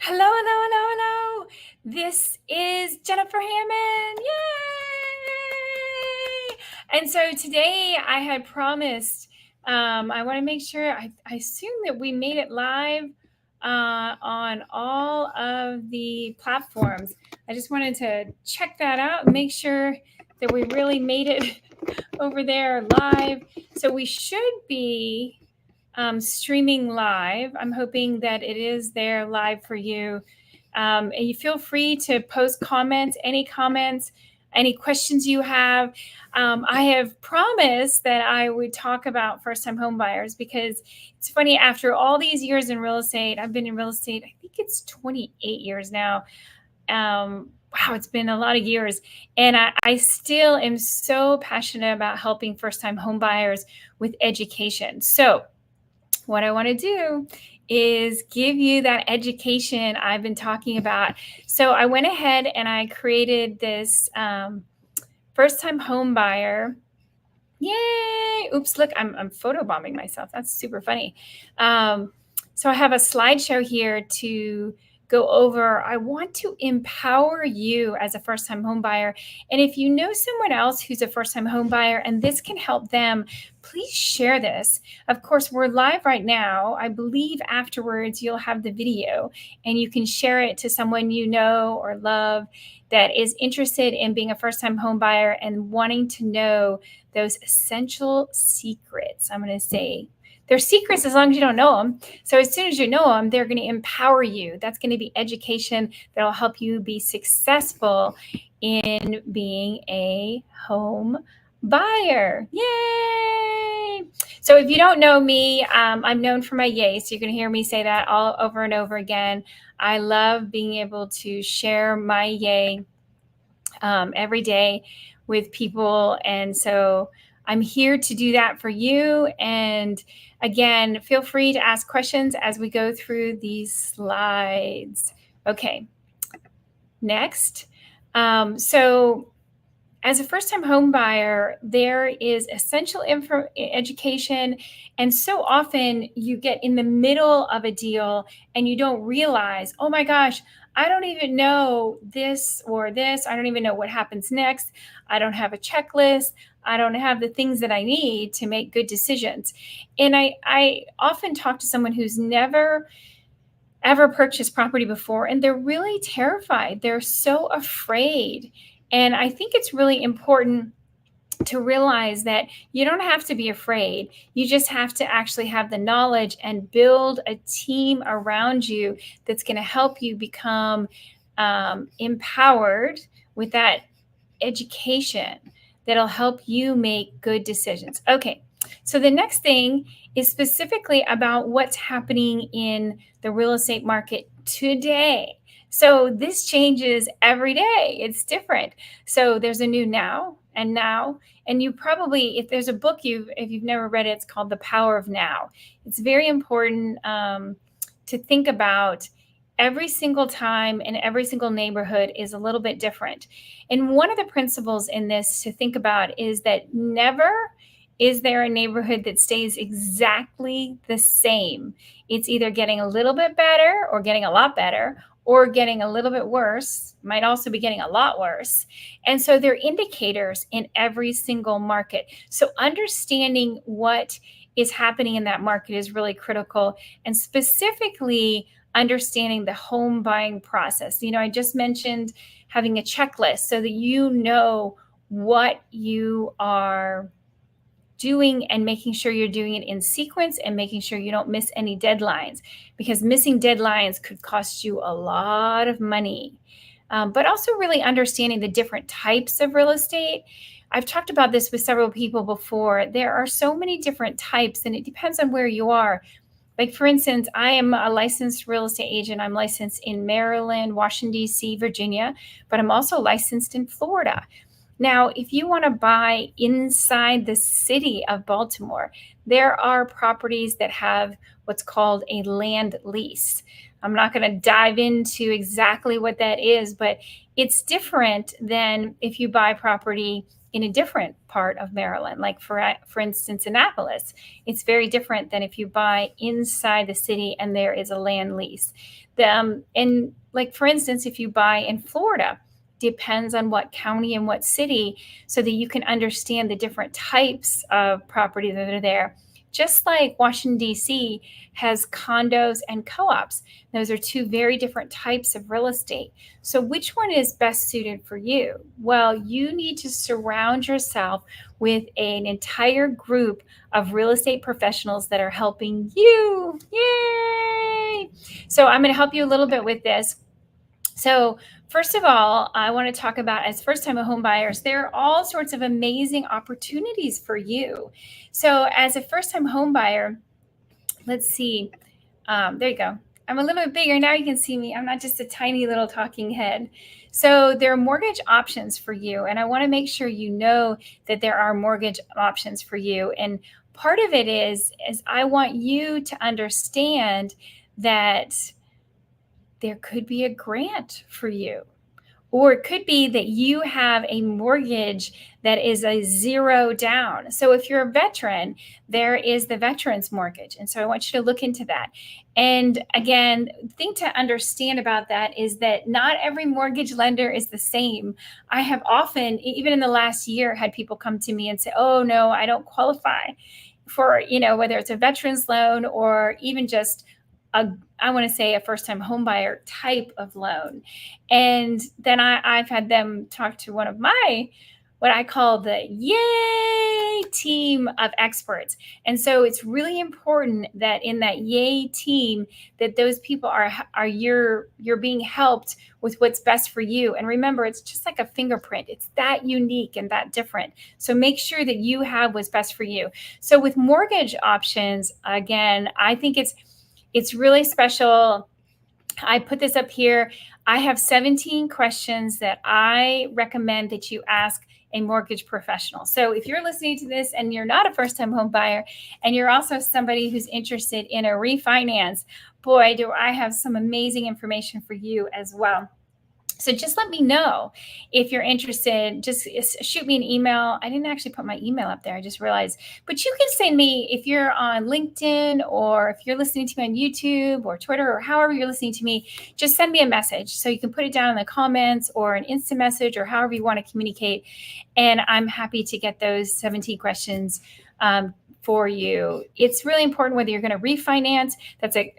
Hello, hello, hello, hello. This is Jennifer Hammond. Yay! And so today I had promised, I want to make sure, I assume that we made it live on all of the platforms. I just wanted to check that out and make sure that we really made it over there live. So we should be streaming live. I'm hoping that it is there live for you. And you feel free to post comments, any questions you have. I have promised that I would talk about first-time home buyers because it's funny, after all these years in real estate, I've been in real estate, I think it's 28 years now. Wow, it's been a lot of years. And I still am so passionate about helping first-time home buyers with education. So what I want to do is give you that education I've been talking about. So I went ahead and I created this first-time home buyer. Yay! Oops, look, I'm photobombing myself. That's super funny. So I have a slideshow here to go over. I want to empower you as a first-time home buyer. And if you know someone else who's a first-time home buyer and this can help them, please share this. Of course, we're live right now. I believe afterwards you'll have the video and you can share it to someone you know or love that is interested in being a first-time home buyer and wanting to know those essential secrets. I'm going to say they're secrets as long as you don't know them. So as soon as you know them, they're going to empower you. That's going to be education that'll help you be successful in being a home buyer. Yay! So if you don't know me, I'm known for my yay. So you're going to hear me say that all over and over again. I love being able to share my yay every day with people. And so I'm here to do that for you. And again, feel free to ask questions as we go through these slides. Okay, next. So as a first-time home buyer, there is essential education. And so often you get in the middle of a deal and you don't realize, oh my gosh, I don't even know this or this. I don't even know what happens next. I don't have a checklist. I don't have the things that I need to make good decisions. And I often talk to someone who's never ever purchased property before, and they're really terrified. They're so afraid. And I think it's really important to realize that you don't have to be afraid. You just have to actually have the knowledge and build a team around you that's going to help you become empowered with that education that'll help you make good decisions. Okay, so the next thing is specifically about what's happening in the real estate market today. So this changes every day. It's different. So there's a new now, and you probably, if there's a book if you've never read it, it's called The Power of Now. It's very important to think about. Every single time in every single neighborhood is a little bit different. And one of the principles in this to think about is that never is there a neighborhood that stays exactly the same. It's either getting a little bit better or getting a lot better, or getting a little bit worse, might also be getting a lot worse. And so there are indicators in every single market. So understanding what is happening in that market is really critical, and specifically understanding the home buying process. You know, I just mentioned having a checklist so that you know what you are doing and making sure you're doing it in sequence and making sure you don't miss any deadlines, because missing deadlines could cost you a lot of money. But also really understanding the different types of real estate. I've talked about this with several people before. There are so many different types, and it depends on where you are. Like, for instance, I am a licensed real estate agent. I'm licensed in Maryland, Washington, D.C., Virginia, but I'm also licensed in Florida. Now, if you want to buy inside the city of Baltimore, there are properties that have what's called a land lease. I'm not going to dive into exactly what that is, but it's different than if you buy property in a different part of Maryland, like for instance, Annapolis. It's very different than if you buy inside the city and there is a land lease. And like, for instance, if you buy in Florida, depends on what county and what city, so that you can understand the different types of property that are there. Just like Washington, D.C. has condos and co-ops. Those are two very different types of real estate. So which one is best suited for you? Well, you need to surround yourself with an entire group of real estate professionals that are helping you. Yay! So I'm going to help you a little bit with this. So first of all, I want to talk about, as first-time home buyers, there are all sorts of amazing opportunities for you. So as a first-time home buyer, let's see. There you go. I'm a little bit bigger. Now you can see me. I'm not just a tiny little talking head. So there are mortgage options for you. And I want to make sure you know that there are mortgage options for you. And part of it is I want you to understand that there could be a grant for you. Or it could be that you have a mortgage that is a zero down. So if you're a veteran, there is the veterans mortgage. And so I want you to look into that. And again, the thing to understand about that is that not every mortgage lender is the same. I have often, even in the last year, had people come to me and say, oh, no, I don't qualify for, whether it's a veterans loan or even just I want to say a first-time home buyer type of loan. And then I've had them talk to one of my, what I call the yay team of experts. And so it's really important that in that yay team, that those people are you're being helped with what's best for you. And remember, it's just like a fingerprint. It's that unique and that different. So make sure that you have what's best for you. So with mortgage options, again, I think it's really special. I put this up here. I have 17 questions that I recommend that you ask a mortgage professional. So if you're listening to this and you're not a first-time home buyer and you're also somebody who's interested in a refinance, boy, do I have some amazing information for you as well. So just let me know if you're interested. Just shoot me an email. I didn't actually put my email up there. I just realized. But you can send me, if you're on LinkedIn or if you're listening to me on YouTube or Twitter or however you're listening to me, just send me a message. So you can put it down in the comments or an instant message or however you want to communicate. And I'm happy to get those 17 questions for you. It's really important whether you're going to refinance. That's a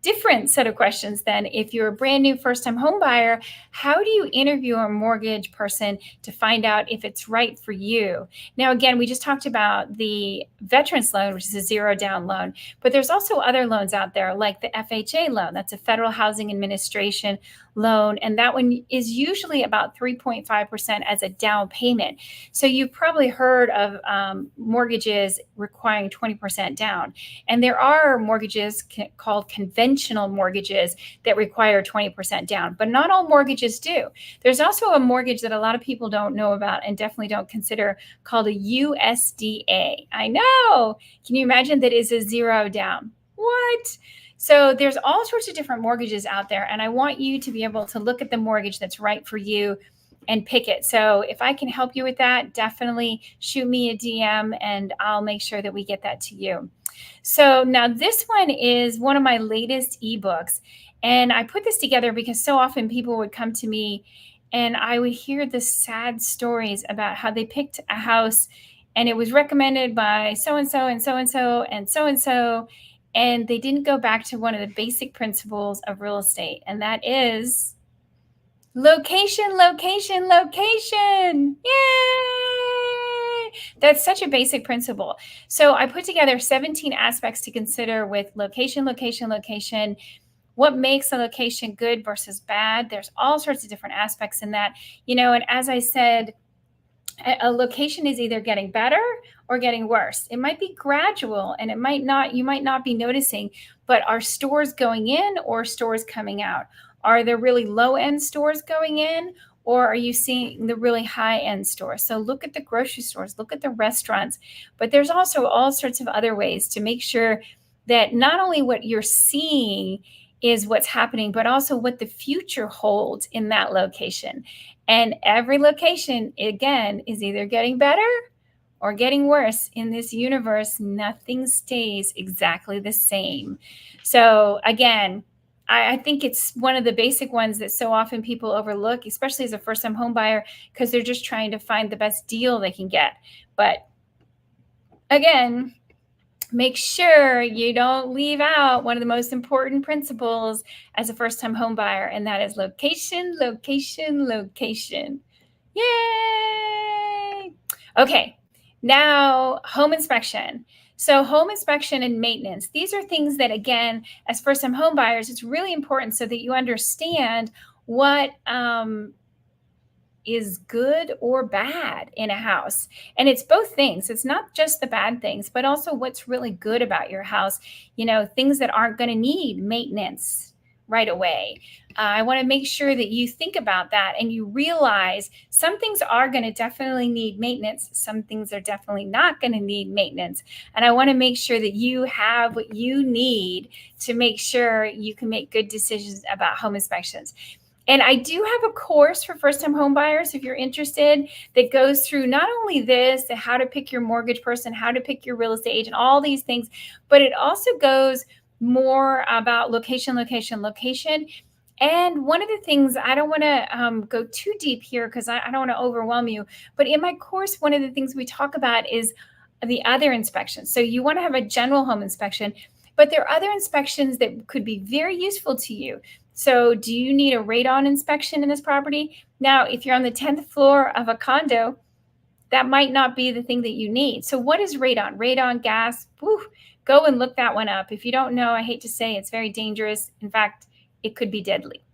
different set of questions than if you're a brand new first-time home buyer. How do you interview a mortgage person to find out if it's right for you? Now, again, we just talked about the veterans loan, which is a zero down loan, but there's also other loans out there like the FHA loan. That's a Federal Housing Administration loan. And that one is usually about 3.5% as a down payment. So you've probably heard of mortgages requiring 20% down. And there are mortgages called conventional mortgages that require 20% down, but not all mortgages do. There's also a mortgage that a lot of people don't know about and definitely don't consider called a USDA. I know. Can you imagine that is a zero down? What? So there's all sorts of different mortgages out there, and I want you to be able to look at the mortgage that's right for you and pick it. So if I can help you with that, definitely shoot me a DM and I'll make sure that we get that to you. So now this one is one of my latest ebooks, and I put this together because so often people would come to me and I would hear the sad stories about how they picked a house and it was recommended by so-and-so and so-and-so and so-and-so. And they didn't go back to one of the basic principles of real estate, and that is location, location, location. Yay! That's such a basic principle. So I put together 17 aspects to consider with location, location, location. What makes a location good versus bad? There's all sorts of different aspects in that, and as I said, a location is either getting better or getting worse. It might be gradual and you might not be noticing, but are stores going in or stores coming out? Are there really low end stores going in, or are you seeing the really high end stores? So look at the grocery stores, look at the restaurants, but there's also all sorts of other ways to make sure that not only what you're seeing is what's happening, but also what the future holds in that location. And every location, again, is either getting better or getting worse. In this universe, nothing stays exactly the same. So, again, I think it's one of the basic ones that so often people overlook, especially as a first time home buyer, because they're just trying to find the best deal they can get. But again, make sure you don't leave out one of the most important principles as a first time home buyer, and that is location, location, location. Yay! Okay, now home inspection. So, home inspection and maintenance, these are things that, again, as first time home buyers, it's really important so that you understand what is good or bad in a house. And it's both things. It's not just the bad things, but also what's really good about your house. Things that aren't going to need maintenance right away. I want to make sure that you think about that and you realize some things are going to definitely need maintenance. Some things are definitely not going to need maintenance. And I want to make sure that you have what you need to make sure you can make good decisions about home inspections. And I do have a course for first-time home buyers, if you're interested, that goes through not only this, how to pick your mortgage person, how to pick your real estate agent, all these things, but it also goes more about location, location, location. And one of the things, I don't want to go too deep here because I don't want to overwhelm you, but in my course, one of the things we talk about is the other inspections. So you want to have a general home inspection, but there are other inspections that could be very useful to you. So do you need a radon inspection in this property? Now, if you're on the 10th floor of a condo, that might not be the thing that you need. So what is radon? Radon gas, go and look that one up. If you don't know, I hate to say it's very dangerous. In fact, it could be deadly.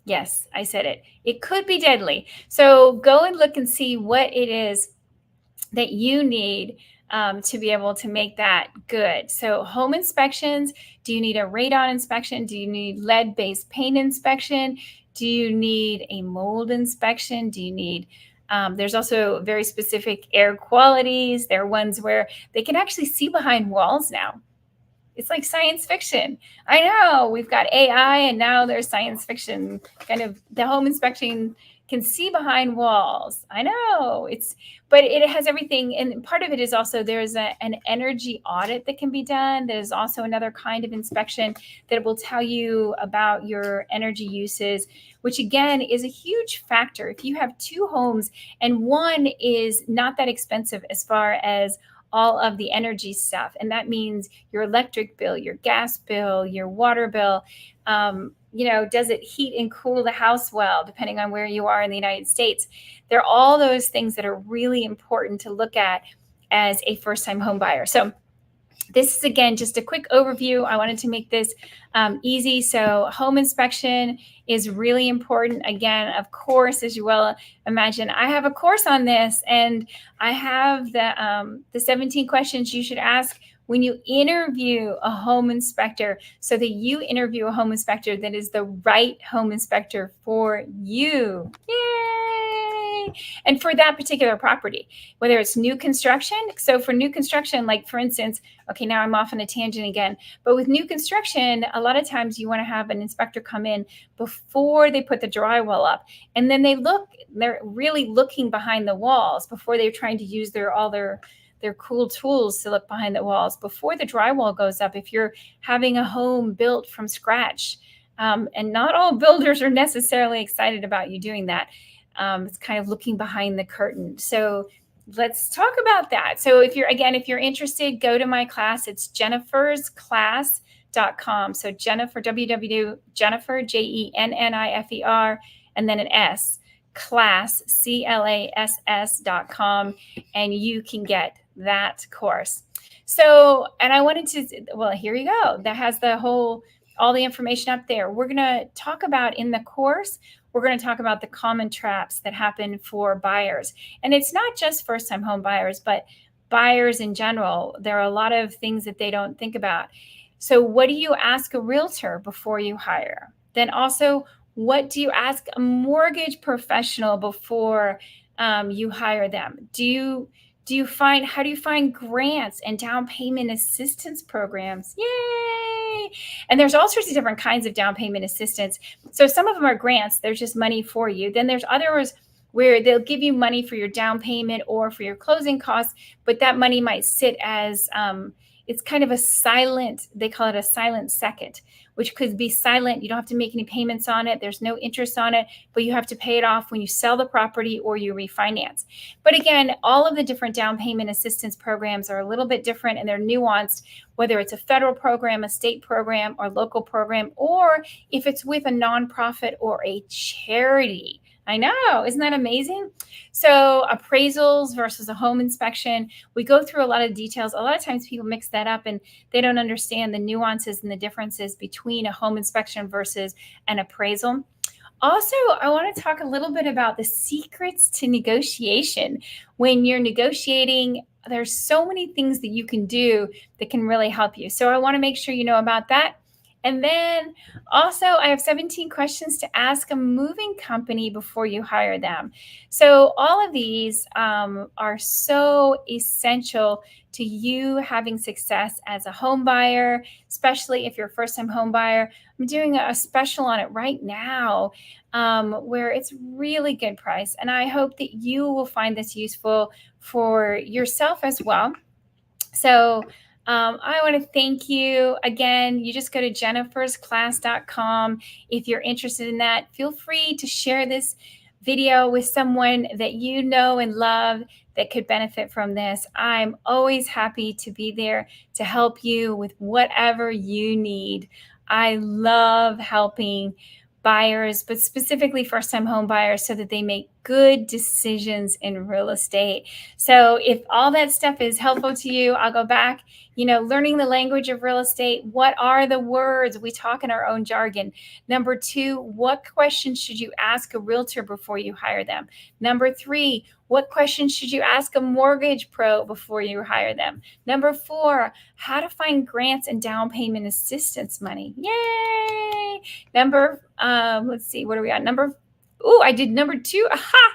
Yes, I said it. It could be deadly. So go and look and see what it is that you need to be able to make that good. So home inspections, do you need a radon inspection? Do you need lead-based paint inspection? Do you need a mold inspection? Do you need, there's also very specific air qualities. There are ones where they can actually see behind walls now. It's like science fiction. I know we've got AI and now there's science fiction. Kind of the home inspection can see behind walls. I know but it has everything. And part of it is also there's an energy audit that can be done. There's also another kind of inspection that will tell you about your energy uses, which again is a huge factor. If you have two homes and one is not that expensive as far as all of the energy stuff. And that means your electric bill, your gas bill, your water bill. Does it heat and cool the house well, depending on where you are in the United States? There are all those things that are really important to look at as a first-time home buyer. So this is, again, just a quick overview. I wanted to make this easy. So home inspection is really important. Again, of course, as you well imagine, I have a course on this, and I have the 17 questions you should ask when you interview a home inspector, so that you interview a home inspector that is the right home inspector for you. Yay! And for that particular property, whether it's new construction. So for new construction, like for instance, okay, now I'm off on a tangent again, but with new construction, a lot of times you want to have an inspector come in before they put the drywall up. And then they're really looking behind the walls before they're trying to use all their cool tools to look behind the walls before the drywall goes up. If you're having a home built from scratch, and not all builders are necessarily excited about you doing that. It's kind of looking behind the curtain. So let's talk about that. So if you're interested, go to my class. It's jennifersclass.com. So Jennifer, Jennifer, Jennifer, and then an S, class, class.com, and you can get that course. So, and I wanted to, here you go. That has all the information up there. We're going to talk about in the course, we're going to talk about the common traps that happen for buyers. And it's not just first-time home buyers, but buyers in general. There are a lot of things that they don't think about. So what do you ask a realtor before you hire? Then also, what do you ask a mortgage professional before you hire them? How do you find grants and down payment assistance programs? Yay! Yay! And there's all sorts of different kinds of down payment assistance. So some of them are grants. They're just money for you. Then there's others where they'll give you money for your down payment or for your closing costs, but that money might sit as it's kind of a silent, they call it a silent second, which could be silent. You don't have to make any payments on it. There's no interest on it, but you have to pay it off when you sell the property or you refinance. But again, all of the different down payment assistance programs are a little bit different and they're nuanced, whether it's a federal program, a state program, or local program, or if it's with a nonprofit or a charity. I know, isn't that amazing? So appraisals versus a home inspection, we go through a lot of details. A lot of times people mix that up and they don't understand the nuances and the differences between a home inspection versus an appraisal. Also, I want to talk a little bit about the secrets to negotiation. When you're negotiating, there's so many things that you can do that can really help you. So I want to make sure you know about that. And then also, I have 17 questions to ask a moving company before you hire them. So all of these are so essential to you having success as a home buyer, especially if you're a first-time home buyer. I'm doing a special on it right now where it's really good price. And I hope that you will find this useful for yourself as well. So I want to thank you again. You just go to jennifersclass.com. If you're interested in that, feel free to share this video with someone that you know and love that could benefit from this. I'm always happy to be there to help you with whatever you need. I love helping buyers, but specifically first-time home buyers, so that they make good decisions in real estate. So if all that stuff is helpful to you, I'll go back, learning the language of real estate. What are the words? We talk in our own jargon. Number 2, what questions should you ask a realtor before you hire them? Number 3, what questions should you ask a mortgage pro before you hire them? Number 4, how to find grants and down payment assistance money. Yay! Let's see, what are we on? I did number 2. Aha!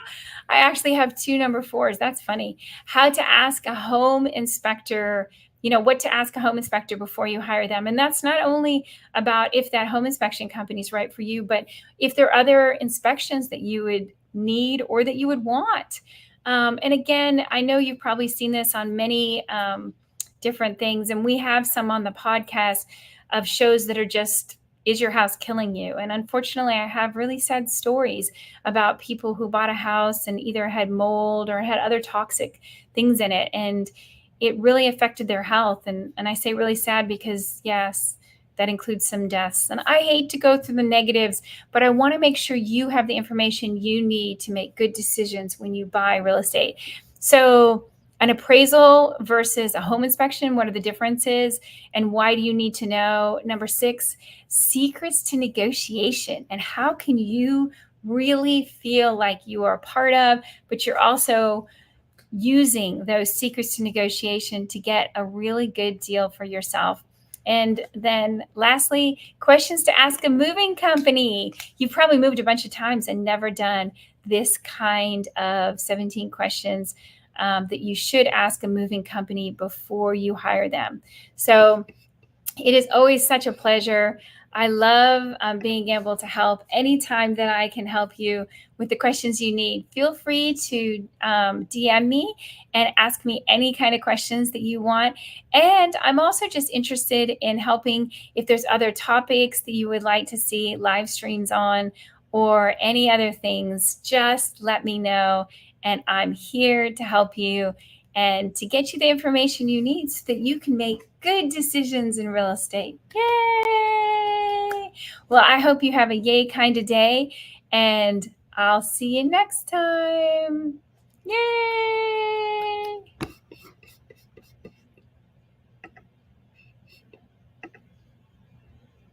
I actually have 2 number 4s. That's funny. How to ask a home inspector, what to ask a home inspector before you hire them. And that's not only about if that home inspection company is right for you, but if there are other inspections that you would need or that you would want. And again, I know you've probably seen this on many different things. And we have some on the podcast of shows that are just, is your house killing you? And unfortunately, I have really sad stories about people who bought a house and either had mold or had other toxic things in it. And it really affected their health. And I say really sad because, yes, that includes some deaths. And I hate to go through the negatives, but I want to make sure you have the information you need to make good decisions when you buy real estate. So an appraisal versus a home inspection, what are the differences and why do you need to know? Number 6, secrets to negotiation and how can you really feel like you are a part of, but you're also using those secrets to negotiation to get a really good deal for yourself. And then lastly, questions to ask a moving company. You've probably moved a bunch of times and never done this kind of 17 questions that you should ask a moving company before you hire them. So it is always such a pleasure. I love being able to help anytime that I can help you with the questions you need. Feel free to DM me and ask me any kind of questions that you want. And I'm also just interested in helping if there's other topics that you would like to see live streams on or any other things, just let me know. And I'm here to help you and to get you the information you need so that you can make good decisions in real estate. Yay! Well, I hope you have a yay kind of day, and I'll see you next time. Yay!